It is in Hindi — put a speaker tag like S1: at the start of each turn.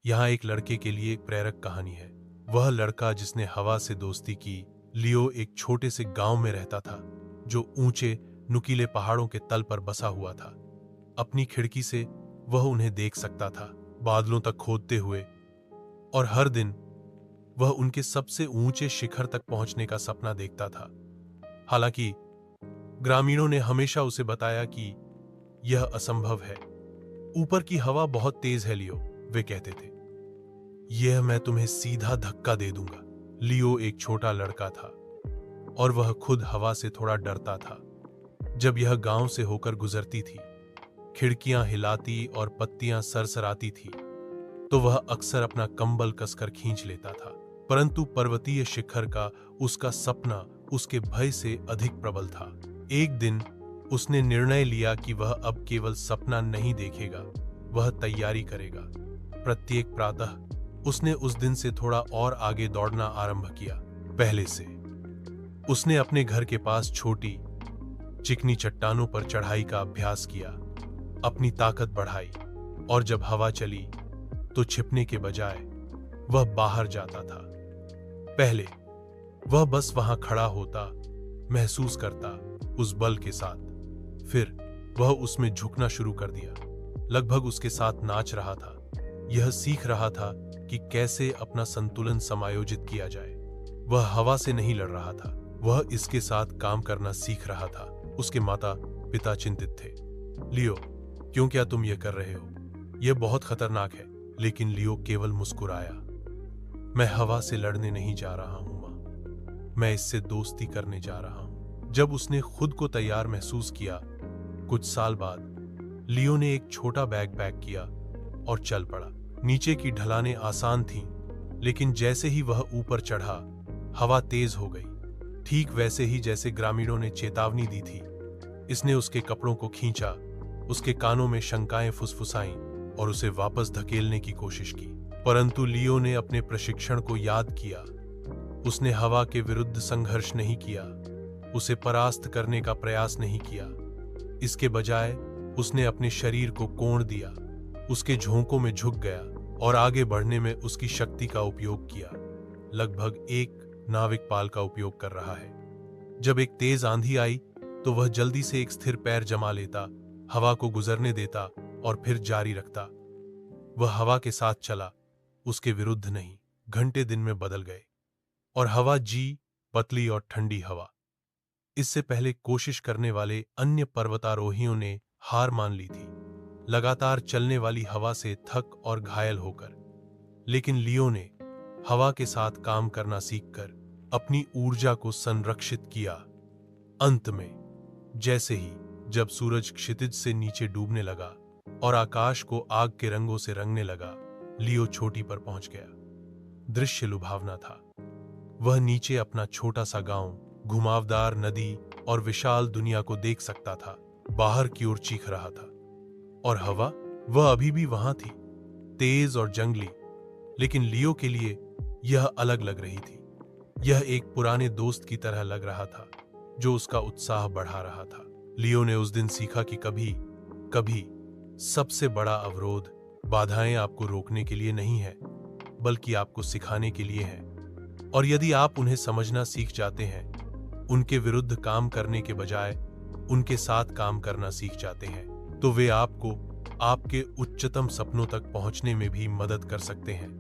S1: यहाँ एक लड़के के लिए एक प्रेरक कहानी है। वह लड़का जिसने हवा से दोस्ती की। लियो एक छोटे से गांव में रहता था जो ऊंचे नुकीले पहाड़ों के तल पर बसा हुआ था। अपनी खिड़की से वह उन्हें देख सकता था, बादलों तक खोदते हुए, और हर दिन वह उनके सबसे ऊंचे शिखर तक पहुंचने का सपना देखता था। हालांकि ग्रामीणों ने हमेशा उसे बताया कि यह असंभव है। ऊपर की हवा बहुत तेज है लियो, वे कहते थे। यह मैं तुम्हें सीधा धक्का दे दूंगा। लियो एक छोटा लड़का था और वह खुद हवा से थोड़ा डरता था। जब यह गांव से होकर गुजरती थी, खिड़कियां हिलाती और पत्तियां सरसराती थी, तो वह अक्सर अपना कंबल कसकर खींच लेता था। परंतु पर्वतीय शिखर का उसका सपना उसके भय से अधिक प्रबल था। एक दिन उसने निर्णय लिया कि वह अब केवल सपना नहीं देखेगा, वह तैयारी करेगा। प्रत्येक प्रातः उसने उस दिन से थोड़ा और आगे दौड़ना आरंभ किया। पहले से उसने अपने घर के पास छोटी चिकनी चट्टानों पर चढ़ाई का अभ्यास किया, अपनी ताकत बढ़ाई, और जब हवा चली तो छिपने के बजाय वह बाहर जाता था। पहले वह बस वहां खड़ा होता, महसूस करता उस बल के साथ। फिर वह उसमें झुकना शुरू कर दिया, लगभग उसके साथ नाच रहा था। यह सीख रहा था कि कैसे अपना संतुलन समायोजित किया जाए। वह हवा से नहीं लड़ रहा था, वह इसके साथ काम करना सीख रहा था। उसके माता पिता चिंतित थे। लियो, क्यों, क्या तुम यह कर रहे हो? यह बहुत खतरनाक है। लेकिन लियो केवल मुस्कुराया। मैं हवा से लड़ने नहीं जा रहा हूं मां, मैं इससे दोस्ती करने जा रहा हूं। जब उसने खुद को तैयार महसूस किया, कुछ साल बाद लियो ने एक छोटा बैग पैक किया और चल पड़ा। नीचे की ढलानें आसान थीं, लेकिन जैसे ही वह ऊपर चढ़ा, हवा तेज हो गई, ठीक वैसे ही जैसे ग्रामीणों ने चेतावनी दी थी। इसने उसके कपड़ों को खींचा, उसके कानों में शंकाएं फुसफुसाईं और उसे वापस धकेलने की कोशिश की। परंतु लियो ने अपने प्रशिक्षण को याद किया। उसने हवा के विरुद्ध संघर्ष नहीं किया, उसे परास्त करने का प्रयास नहीं किया। इसके बजाय उसने अपने शरीर को कोण दिया, उसके झोंकों में झुक गया और आगे बढ़ने में उसकी शक्ति का उपयोग किया, लगभग एक नाविक पाल का उपयोग कर रहा है। जब एक तेज आंधी आई तो वह जल्दी से एक स्थिर पैर जमा लेता, हवा को गुजरने देता और फिर जारी रखता। वह हवा के साथ चला, उसके विरुद्ध नहीं। घंटे दिन में बदल गए और हवा पतली और ठंडी हवा। इससे पहले कोशिश करने वाले अन्य पर्वतारोहियों ने हार मान ली थी, लगातार चलने वाली हवा से थक और घायल होकर। लेकिन लियो ने हवा के साथ काम करना सीखकर अपनी ऊर्जा को संरक्षित किया। अंत में, जैसे ही जब सूरज क्षितिज से नीचे डूबने लगा और आकाश को आग के रंगों से रंगने लगा, लियो चोटी पर पहुंच गया। दृश्य लुभावना था। वह नीचे अपना छोटा सा गांव, घुमावदार नदी और विशाल दुनिया को देख सकता था। बाहर की ओर चीख रहा था, और हवा, वह अभी भी वहां थी, तेज और जंगली। लेकिन लियो के लिए यह अलग लग रही थी। यह एक पुराने दोस्त की तरह लग रहा था जो उसका उत्साह बढ़ा रहा था। लियो ने उस दिन सीखा कि कभी कभी सबसे बड़ा अवरोध, बाधाएं आपको रोकने के लिए नहीं है, बल्कि आपको सिखाने के लिए है। और यदि आप उन्हें समझना सीख जाते हैं, उनके विरुद्ध काम करने के बजाय उनके साथ काम करना सीख जाते हैं, तो वे आपको आपके उच्चतम सपनों तक पहुंचने में भी मदद कर सकते हैं।